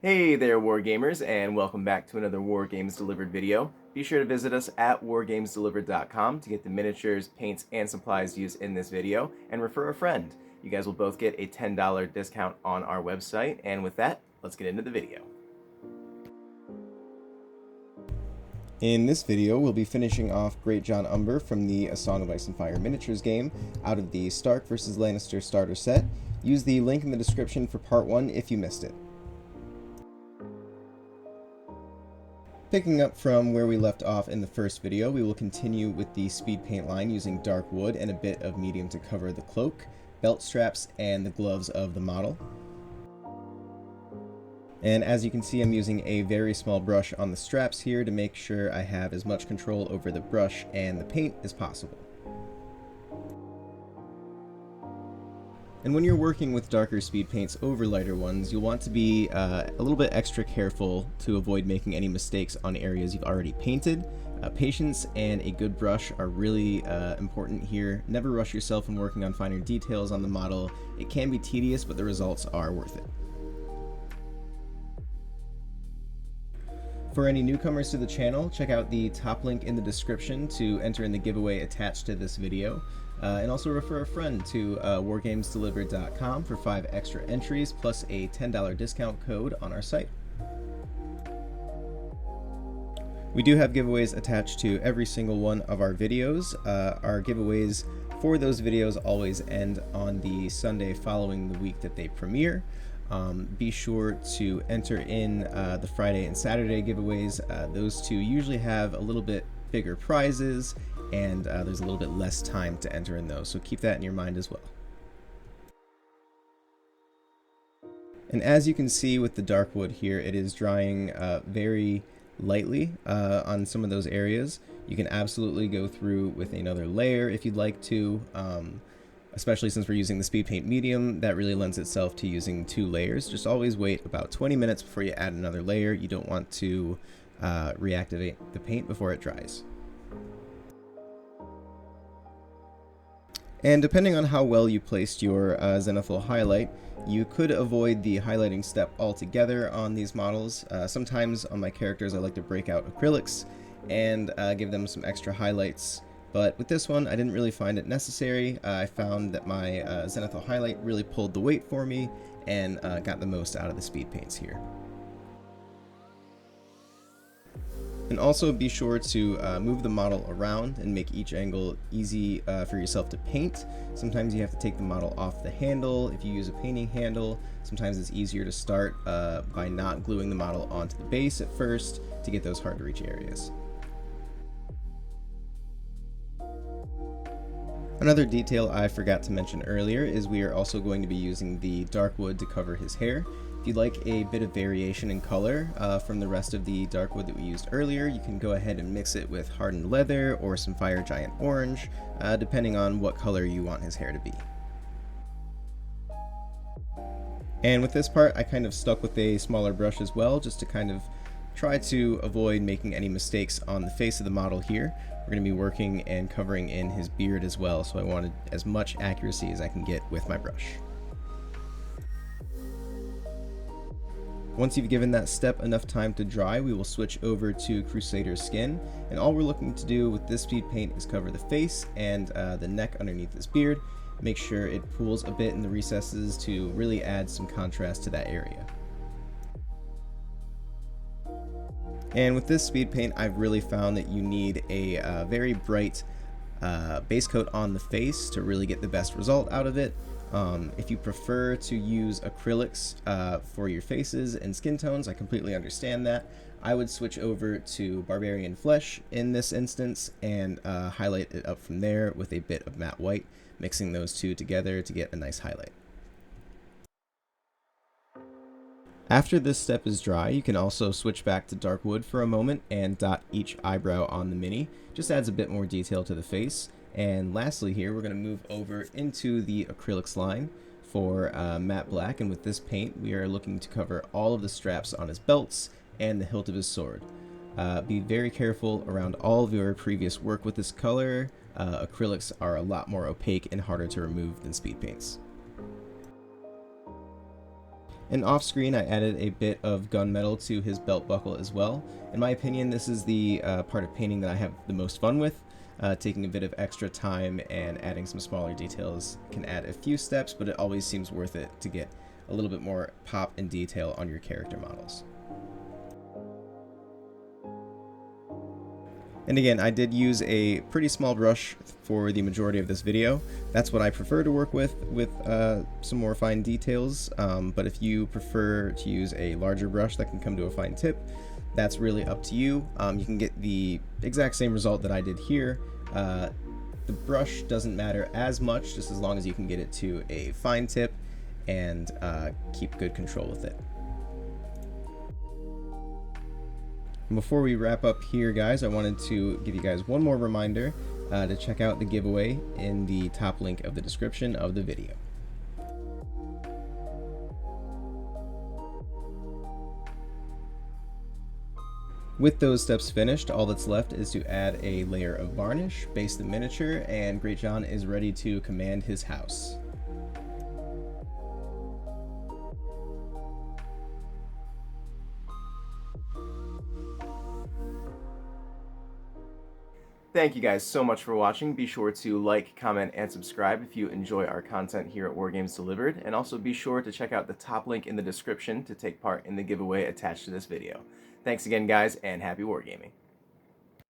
Hey there, Wargamers, and welcome back to another Wargames Delivered video. Be sure to visit us at wargamesdelivered.com to get the miniatures, paints, and supplies used in this video, and refer a friend. You guys will both get a $10 discount on our website, and with that, let's get into the video. In this video, we'll be finishing off Greatjon Umber from the A Song of Ice and Fire miniatures game out of the Stark vs. Lannister starter set. Use the link in the description for part 1 if you missed it. Picking up from where we left off in the first video, we will continue with the speed paint line using dark wood and a bit of medium to cover the cloak, belt straps, and the gloves of the model. And as you can see, I'm using a very small brush on the straps here to make sure I have as much control over the brush and the paint as possible. And when you're working with darker speed paints over lighter ones, you'll want to be a little bit extra careful to avoid making any mistakes on areas you've already painted. Patience and a good brush are really important here. Never rush yourself when working on finer details on the model. It can be tedious, but the results are worth it. For any newcomers to the channel, check out the top link in the description to enter in the giveaway attached to this video. And also refer a friend to wargamesdelivered.com for 5 extra entries plus a $10 discount code on our site. We do have giveaways attached to every single one of our videos. Our giveaways for those videos always end on the Sunday following the week that they premiere. Be sure to enter in the Friday and Saturday giveaways. Those two usually have a little bit bigger prizes, and there's a little bit less time to enter in those, so keep that in your mind as well. And as you can see with the dark wood here, it is drying very lightly on some of those areas. You can absolutely go through with another layer if you'd like to, especially since we're using the speed paint medium. That really lends itself to using 2 layers. Just always wait about 20 minutes before you add another layer. You don't want to reactivate the paint before it dries. And depending on how well you placed your zenithal highlight, you could avoid the highlighting step altogether on these models. Sometimes on my characters I like to break out acrylics and give them some extra highlights, but with this one I didn't really find it necessary. I found that my zenithal highlight really pulled the weight for me and got the most out of the speed paints here. And also be sure to move the model around and make each angle easy for yourself to paint. Sometimes you have to take the model off the handle if you use a painting handle. Sometimes it's easier to start by not gluing the model onto the base at first to get those hard to reach areas. Another detail I forgot to mention earlier is we are also going to be using the dark wood to cover his hair. If you'd like a bit of variation in color from the rest of the dark wood that we used earlier, you can go ahead and mix it with hardened leather or some fire giant orange, depending on what color you want his hair to be. And with this part, I kind of stuck with a smaller brush as well, just to kind of try to avoid making any mistakes on the face of the model here. We're going to be working and covering in his beard as well, so I wanted as much accuracy as I can get with my brush. Once you've given that step enough time to dry, we will switch over to Crusader Skin, and all we're looking to do with this speed paint is cover the face and the neck underneath his beard. Make sure it pools a bit in the recesses to really add some contrast to that area. And with this speed paint, I've really found that you need a very bright base coat on the face to really get the best result out of it. If you prefer to use acrylics for your faces and skin tones, I completely understand that. I would switch over to Barbarian Flesh in this instance and highlight it up from there with a bit of matte white, mixing those two together to get a nice highlight. After this step is dry, you can also switch back to dark wood for a moment and dot each eyebrow on the mini. Just adds a bit more detail to the face. And lastly here, we're going to move over into the acrylics line for matte black, and with this paint we are looking to cover all of the straps on his belts and the hilt of his sword. Be very careful around all of your previous work with this color. Acrylics are a lot more opaque and harder to remove than speed paints. And off screen, I added a bit of gunmetal to his belt buckle as well. In my opinion, this is the part of painting that I have the most fun with. Taking a bit of extra time and adding some smaller details can add a few steps, but it always seems worth it to get a little bit more pop and detail on your character models. And again, I did use a pretty small brush for the majority of this video. That's what I prefer to work with some more fine details. But if you prefer to use a larger brush that can come to a fine tip, that's really up to you. You can get the exact same result that I did here. The brush doesn't matter as much, just as long as you can get it to a fine tip and keep good control with it. Before we wrap up here, guys, I wanted to give you guys one more reminder to check out the giveaway in the top link of the description of the video. With those steps finished, all that's left is to add a layer of varnish, base the miniature, and Greatjon is ready to command his house. Thank you guys so much for watching. Be sure to like, comment, and subscribe if you enjoy our content here at Wargames Delivered, and also be sure to check out the top link in the description to take part in the giveaway attached to this video. Thanks again, guys, and happy wargaming.